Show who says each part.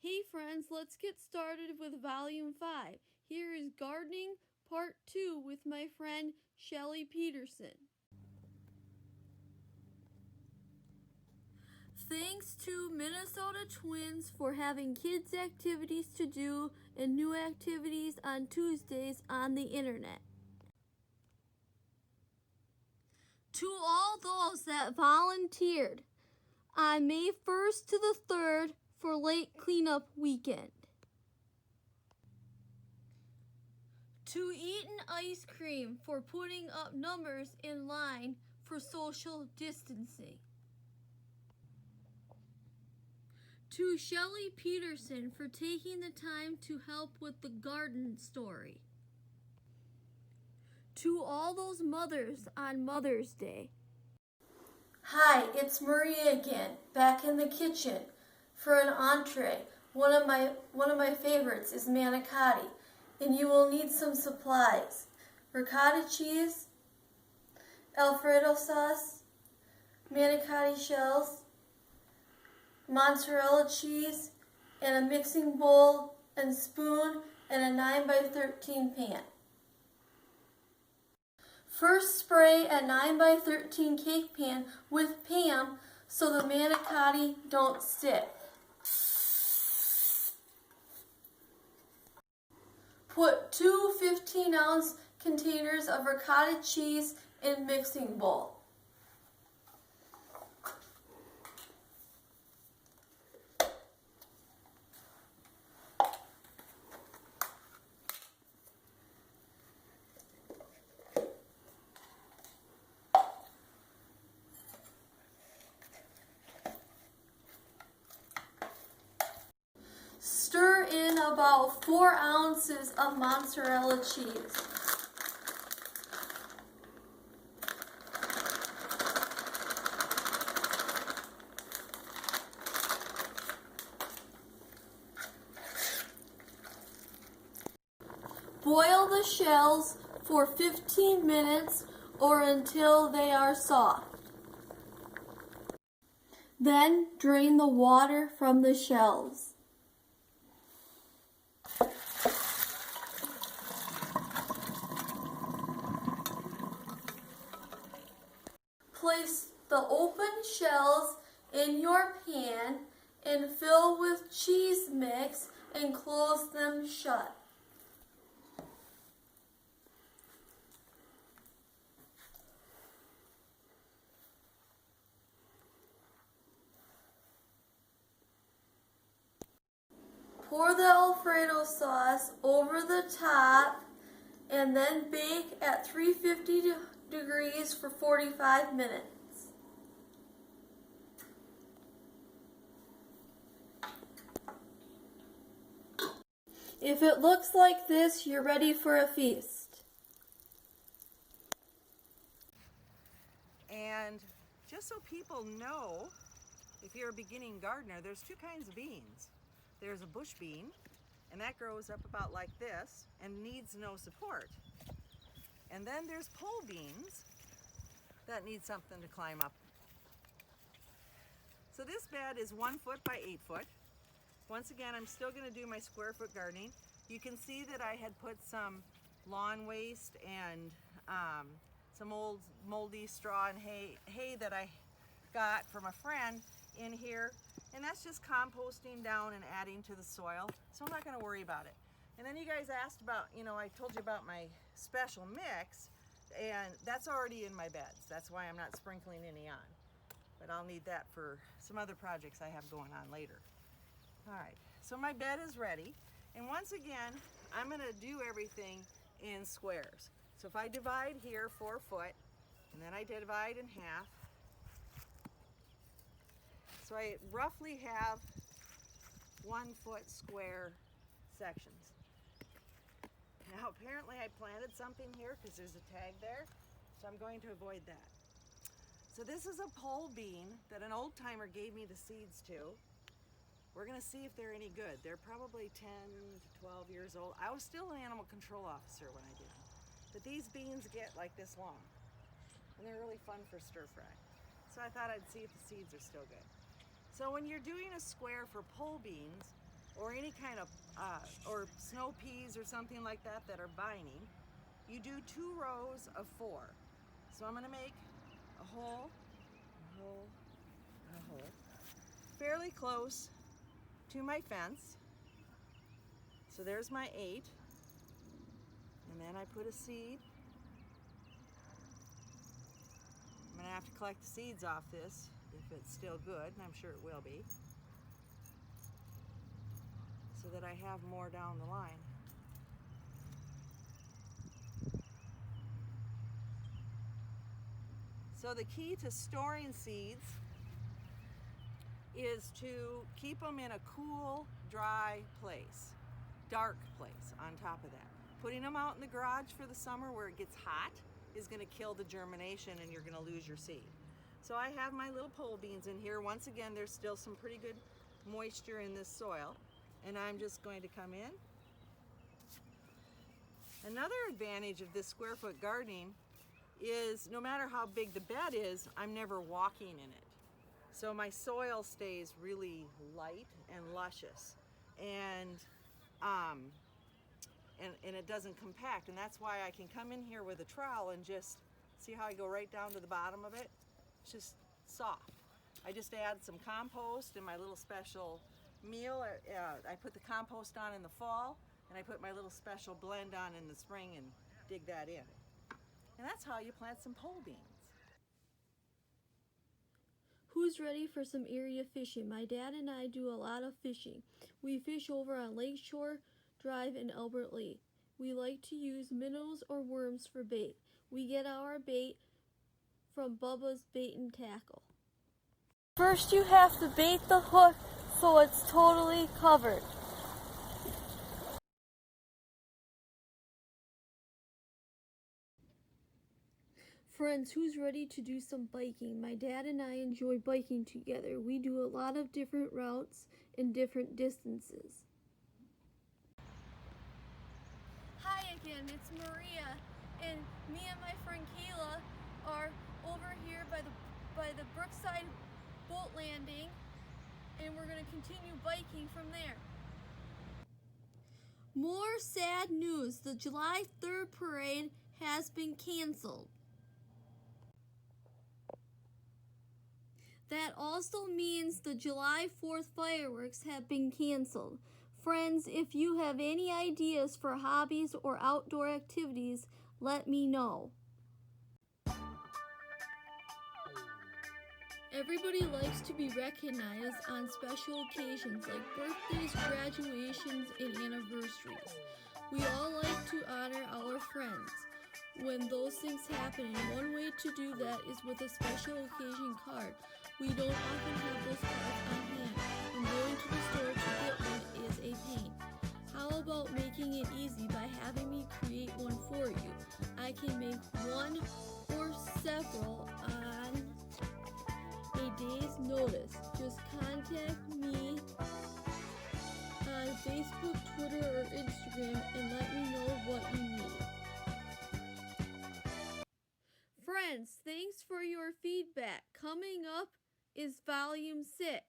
Speaker 1: Hey friends, let's get started with Volume 5. Here is Gardening Part 2 with my friend Shelly Peterson. Thanks to Minnesota Twins for having kids' activities to do and new activities on Tuesdays on the internet. To all those that volunteered on May 1st to the 3rd for late cleanup weekend. To Eaton Ice Cream for putting up numbers in line for social distancing. To Shelly Peterson for taking the time to help with the garden story. To all those mothers on Mother's Day. Hi, it's Maria again, back in the kitchen for an entree. One of my favorites is manicotti, and you will need some supplies: ricotta cheese, Alfredo sauce, manicotti shells, mozzarella cheese, and a mixing bowl and spoon and a 9x13 pan. First spray a 9x13 cake pan with Pam so the manicotti don't stick. Put two 15-ounce containers of ricotta cheese in mixing bowl. Stir in about 4 ounces of mozzarella cheese. Boil the shells for 15 minutes or until they are soft. Then drain the water from the shells. Place the open shells in your pan and fill with cheese mix and close them shut. Pour the Alfredo sauce over the top and then bake at 350 degrees for 45 minutes. If it looks like this, you're ready for a feast.
Speaker 2: And just so people know, if you're a beginning gardener, there's two kinds of beans. There's a bush bean, and that grows up about like this and needs no support. And then there's pole beans that need something to climb up. So this bed is 1 foot by 8 foot. Once again, I'm still going to do my square foot gardening. You can see that I had put some lawn waste and some old moldy straw and hay that I got from a friend in here. And that's just composting down and adding to the soil. So I'm not going to worry about it. And then you guys asked about, I told you about my special mix, and that's already in my beds. That's why I'm not sprinkling any on. But I'll need that for some other projects I have going on later. All right, so my bed is ready. And once again, I'm gonna do everything in squares. So if I divide here 4 foot, and then I divide in half, so I roughly have 1 foot square sections. Now apparently I planted something here because there's a tag there, so I'm going to avoid that. So this is a pole bean that an old timer gave me the seeds to. We're gonna see if they're any good. They're probably 10 to 12 years old. I was still an animal control officer when I did them. But these beans get like this long, and they're really fun for stir fry. So I thought I'd see if the seeds are still good. So when you're doing a square for pole beans, or any kind of, or snow peas or something like that that are vining, you do 2 rows of 4. So I'm gonna make a hole, a hole, and a hole, fairly close to my fence. So there's my 8. And then I put a seed. I'm gonna have to collect the seeds off this if it's still good, and I'm sure it will be, so that I have more down the line. So the key to storing seeds is to keep them in a cool, dry place, dark place on top of that. Putting them out in the garage for the summer where it gets hot is going to kill the germination and you're going to lose your seed. So I have my little pole beans in here. Once again, there's still some pretty good moisture in this soil, and I'm just going to come in. Another advantage of this square foot gardening is no matter how big the bed is, I'm never walking in it. So my soil stays really light and luscious, and it doesn't compact, and that's why I can come in here with a trowel and just see how I go right down to the bottom of it. It's just soft. I just add some compost and my little special meal. I put the compost on in the fall, and I put my little special blend on in the spring and dig that in. And that's how you plant some pole beans.
Speaker 1: Who's ready for some area fishing? My dad and I do a lot of fishing. We fish over on Lakeshore Drive in Albert Lake. We like to use minnows or worms for bait. We get our bait from Bubba's Bait and Tackle. First you have to bait the hook so it's totally covered. Friends, who's ready to do some biking? My dad and I enjoy biking together. We do a lot of different routes and different distances. Hi again, it's Maria, and me and my friend Kayla are over here by the Brookside boat landing, and we're going to continue biking from there. More sad news. The July 3rd parade has been canceled. That also means the July 4th fireworks have been canceled. Friends, if you have any ideas for hobbies or outdoor activities, let me know. Everybody likes to be recognized on special occasions like birthdays, graduations, and anniversaries. We all like to honor our friends when those things happen, and one way to do that is with a special occasion card. We don't often have those cards on hand, and going to the store to get one is a pain. How about making it easy by having me create one for you? I can make one or several on a day's notice. Just contact me on Facebook, Twitter, or Instagram and let me know what you need. Friends, thanks for your feedback. Coming up is Volume 6.